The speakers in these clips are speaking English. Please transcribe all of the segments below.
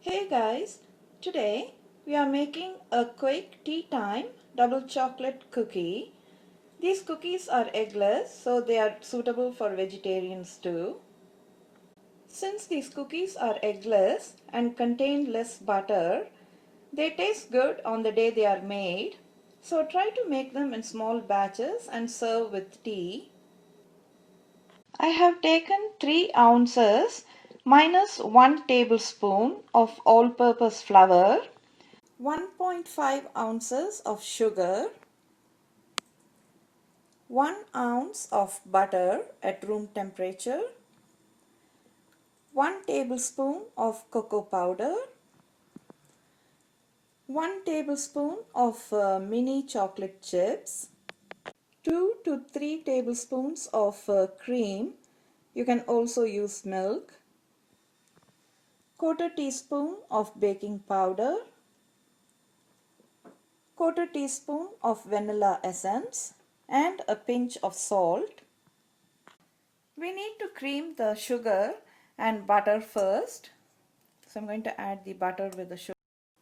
Hey guys, today we are making a quick tea time double chocolate cookie. These cookies are eggless, so they are suitable for vegetarians too. Since these cookies are eggless and contain less butter, they taste good on the day they are made. So try to make them in small batches and serve with tea. I have taken 3 ounces minus 1 tablespoon of all-purpose flour, 1.5 ounces of sugar, 1 ounce of butter at room temperature, 1 tablespoon of cocoa powder, 1 tablespoon of mini chocolate chips, 2 to 3 tablespoons of cream. You can also use milk, quarter teaspoon of baking powder, quarter teaspoon of vanilla essence, and a pinch of salt. We need to cream the sugar and butter first. So I'm going to add the butter with the sugar.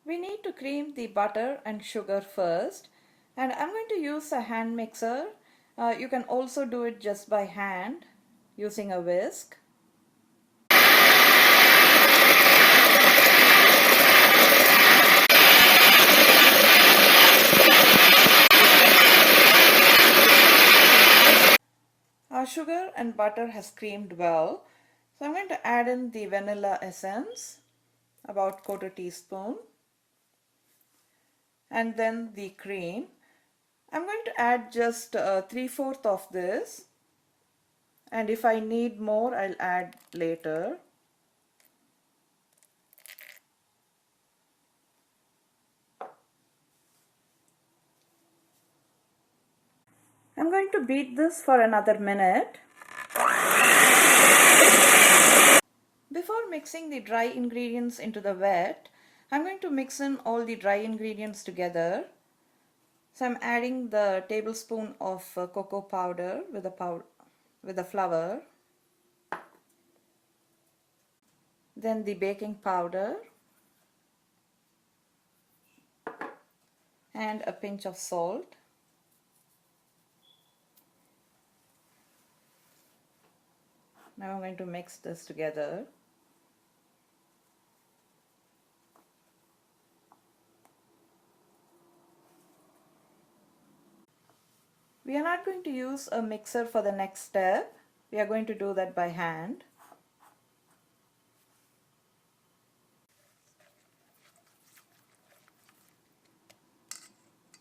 We need to cream the butter and sugar first. And I'm going to use a hand mixer. You can also do it just by hand using a whisk. Our sugar and butter has creamed well. So I'm going to add in the vanilla essence, about quarter teaspoon, and then the cream. I'm going to add just 3/4 of this, and if I need more I'll add later. I'm going to beat this for another minute. Before mixing the dry ingredients into the wet, I'm going to mix in all the dry ingredients together. So I'm adding the tablespoon of cocoa powder with the flour, then the baking powder, and a pinch of salt. Now I'm going to mix this together. We are not going to use a mixer for the next step. We are going to do that by hand.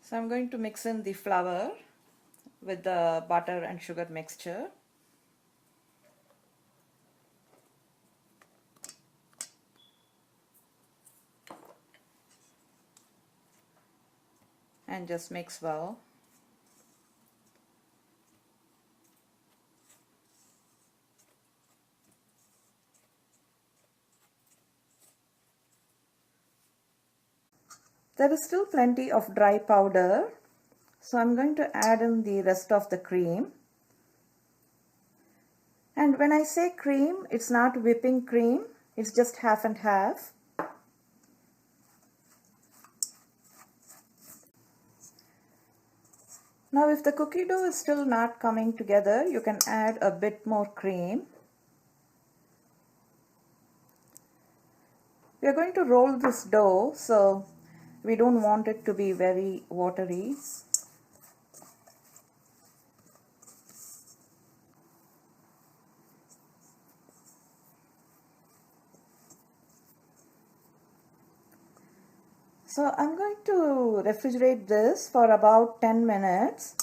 So I'm going to mix in the flour with the butter and sugar mixture. And just mix well. There is still plenty of dry powder, so I'm going to add in the rest of the cream. And when I say cream, it's not whipping cream, it's just half and half. Now if the cookie dough is still not coming together, you can add a bit more cream. We are going to roll this dough, so we don't want it to be very watery. So I'm going to refrigerate this for about 10 minutes.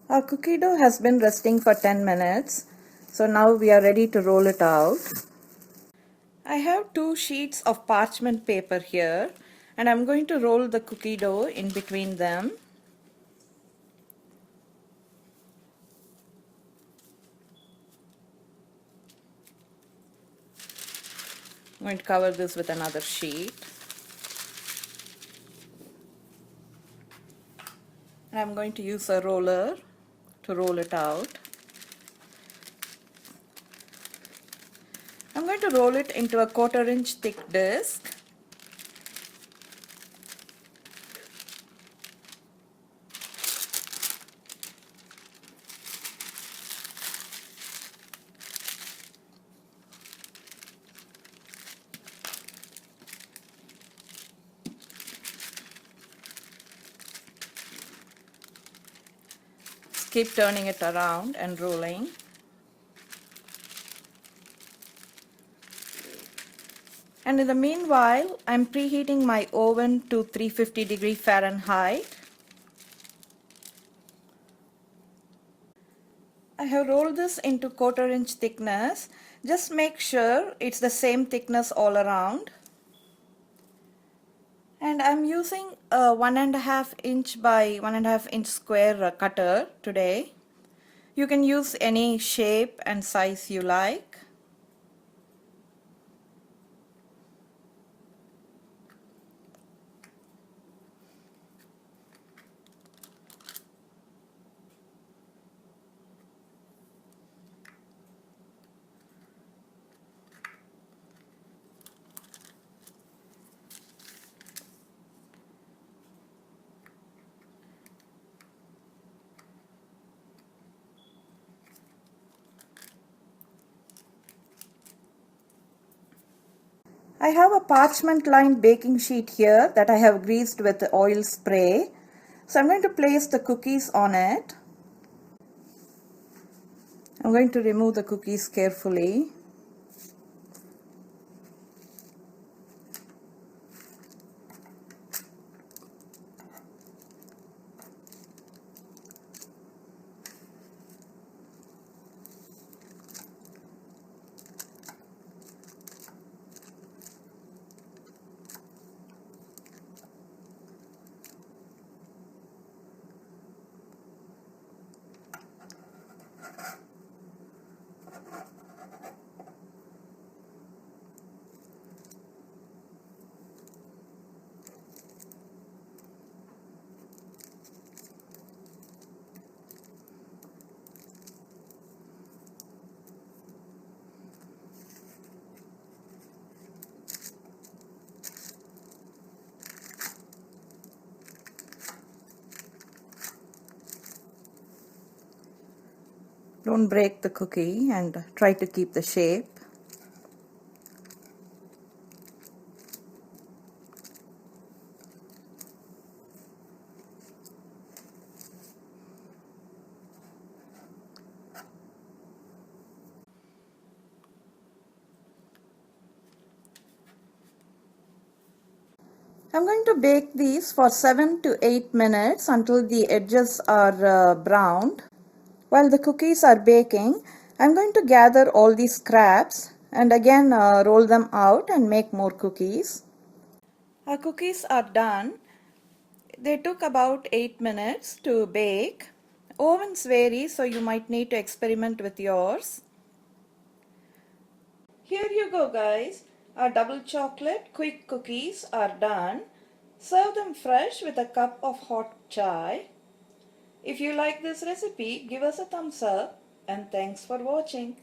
Our cookie dough has been resting for 10 minutes. So now we are ready to roll it out. I have 2 sheets of parchment paper here, and I'm going to roll the cookie dough in between them. I'm going to cover this with another sheet. And I'm going to use a roller to roll it out. roll it into a 1/4 inch thick disc. Keep turning it around and rolling. And in the meanwhile, I'm preheating my oven to 350 Fahrenheit. I have rolled this into 1/4 inch thickness. Just make sure it's the same thickness all around. And I'm using a 1.5 inch by 1.5 inch square cutter today. You can use any shape and size you like. I have a parchment lined baking sheet here that I have greased with oil spray. So I'm going to place the cookies on it. I'm going to remove the cookies carefully. Don't break the cookie and try to keep the shape. I'm going to bake these for 7 to 8 minutes until the edges are browned. While the cookies are baking, I'm going to gather all these scraps and again roll them out and make more cookies. Our cookies are done. They took about 8 minutes to bake. Ovens vary, so you might need to experiment with yours. Here you go, guys. Our double chocolate quick cookies are done. Serve them fresh with a cup of hot chai. If you like this recipe, give us a thumbs up and thanks for watching.